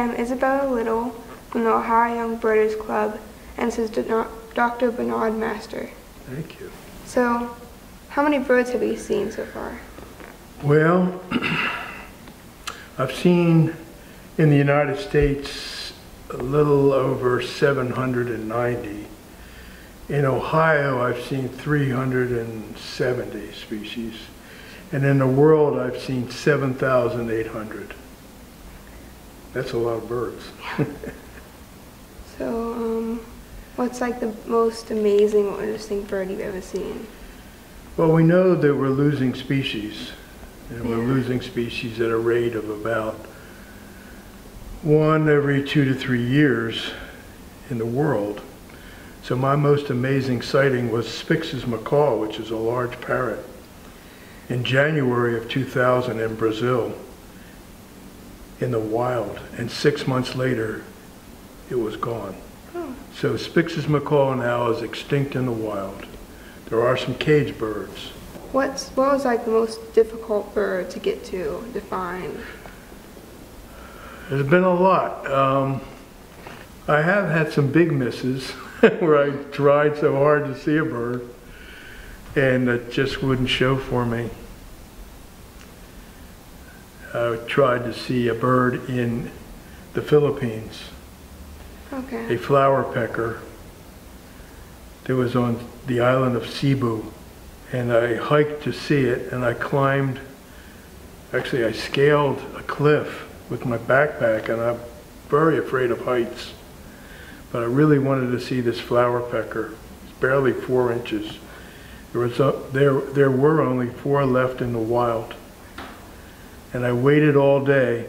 am Isabella Little from the Ohio Young Birders Club, and this is Dr. Bernard Master. Thank you. So, how many birds have you seen so far? Well, I've seen in the United States a little over 790. In Ohio, I've seen 370 species. And in the world, I've seen 7,800. That's a lot of birds. So, what's like the most amazing or interesting bird you've ever seen? Well, we know that we're losing species. And we're losing species at a rate of about 1 every 2 to 3 years in the world. So my most amazing sighting was Spix's macaw, which is a large parrot, in January of 2000 in Brazil, in the wild. And 6 months later, it was gone. Oh. So Spix's macaw now is extinct in the wild. There are some cage birds. What was like the most difficult bird to get to find? There's been a lot. I have had some big misses where I tried so hard to see a bird and it just wouldn't show for me. I tried to see a bird in the Philippines, Okay. a flower pecker that was on the island of Cebu. And I hiked to see it, and I climbed, actually I scaled a cliff with my backpack, and I'm very afraid of heights. But I really wanted to see this flower pecker. It's barely 4 inches. There were only 4 left in the wild. And I waited all day.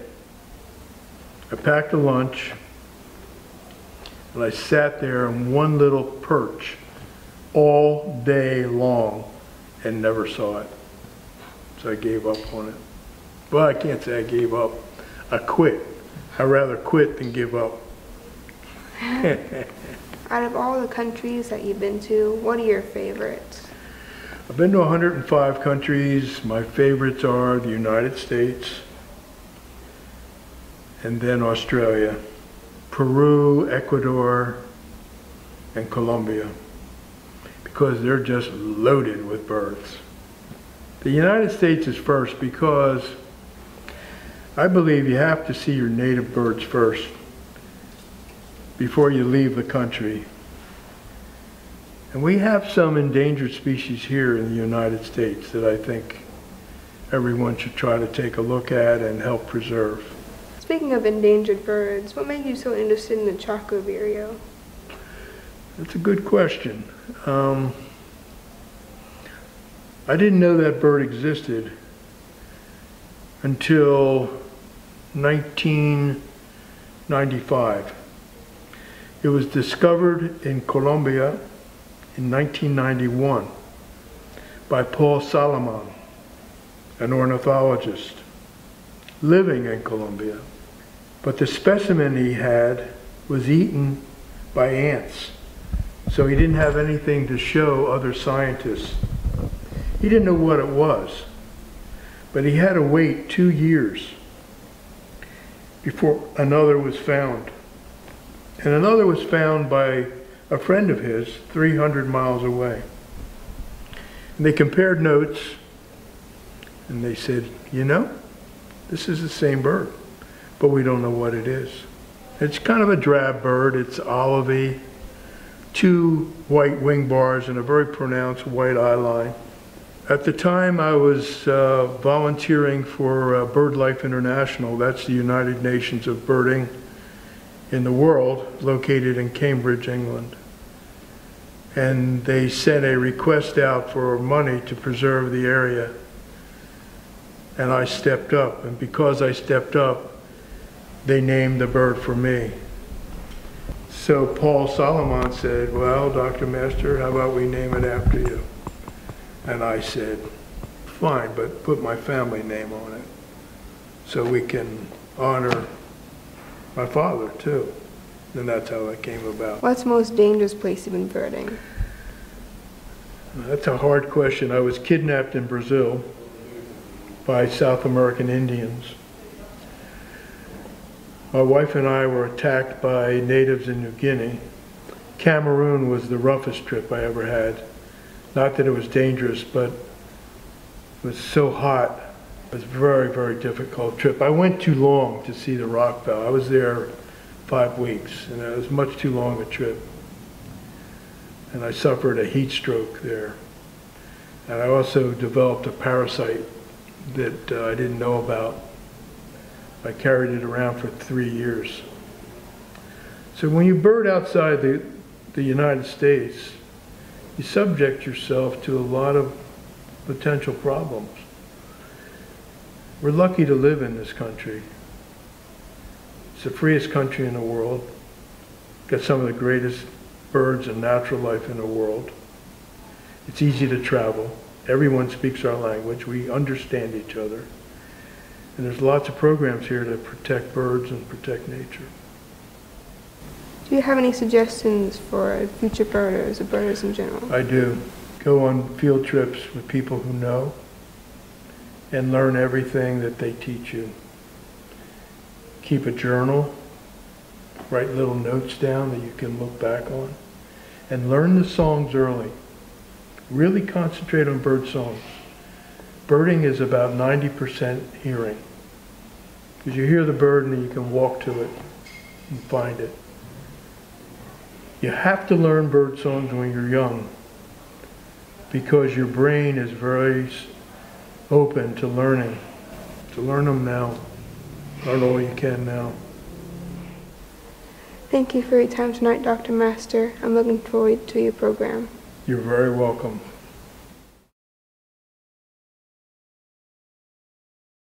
I packed a lunch, and I sat there in one little perch all day long and never saw it. So I gave up on it. Well, I can't say I gave up. I quit. I'd rather quit than give up. Out of all the countries that you've been to, what are your favorites? I've been to 105 countries. My favorites are the United States, and then Australia, Peru, Ecuador, and Colombia, because they're just loaded with birds. The United States is first because I believe you have to see your native birds first before you leave the country. And we have some endangered species here in the United States that I think everyone should try to take a look at and help preserve. Speaking of endangered birds, what made you so interested in the Chaco vireo? That's a good question. I didn't know that bird existed until 1995. It was discovered in Colombia in 1991 by Paul Salomon, an ornithologist living in Colombia. But the specimen he had was eaten by ants. So he didn't have anything to show other scientists. He didn't know what it was, but he had to wait 2 years before another was found. And another was found by a friend of his 300 miles away. And they compared notes, and they said, you know, this is the same bird, but we don't know what it is. It's kind of a drab bird. It's olivey, 2 white wing bars and a very pronounced white eye line. At the time I was volunteering for BirdLife International, that's the United Nations of birding in the world, located in Cambridge, England. And they sent a request out for money to preserve the area. And I stepped up, and because I stepped up, they named the bird for me. So Paul Salomon said, well, Dr. Master, how about we name it after you? And I said, fine, but put my family name on it so we can honor my father too. And that's how it came about. What's the most dangerous place you've been birding? That's a hard question. I was kidnapped in Brazil by South American Indians. My wife and I were attacked by natives in New Guinea. Cameroon was the roughest trip I ever had. Not that it was dangerous, but it was so hot. It was a very, very difficult trip. I went too long to see the rock bell. I was there 5 weeks, and it was much too long a trip. And I suffered a heat stroke there. And I also developed a parasite that I didn't know about. I carried it around for 3 years. So when you bird outside the United States, you subject yourself to a lot of potential problems. We're lucky to live in this country. It's the freest country in the world. Got some of the greatest birds and natural life in the world. It's easy to travel. Everyone speaks our language. We understand each other. And there's lots of programs here to protect birds and protect nature. Do you have any suggestions for future birders or birders in general? I do. Go on field trips with people who know and learn everything that they teach you. Keep a journal. Write little notes down that you can look back on. And learn the songs early. Really concentrate on bird songs. Birding is about 90% hearing. Because you hear the bird and then you can walk to it and find it. You have to learn bird songs when you're young because your brain is very open to learning. To learn them now. Learn all you can now. Thank you for your time tonight, Dr. Master. I'm looking forward to your program. You're very welcome.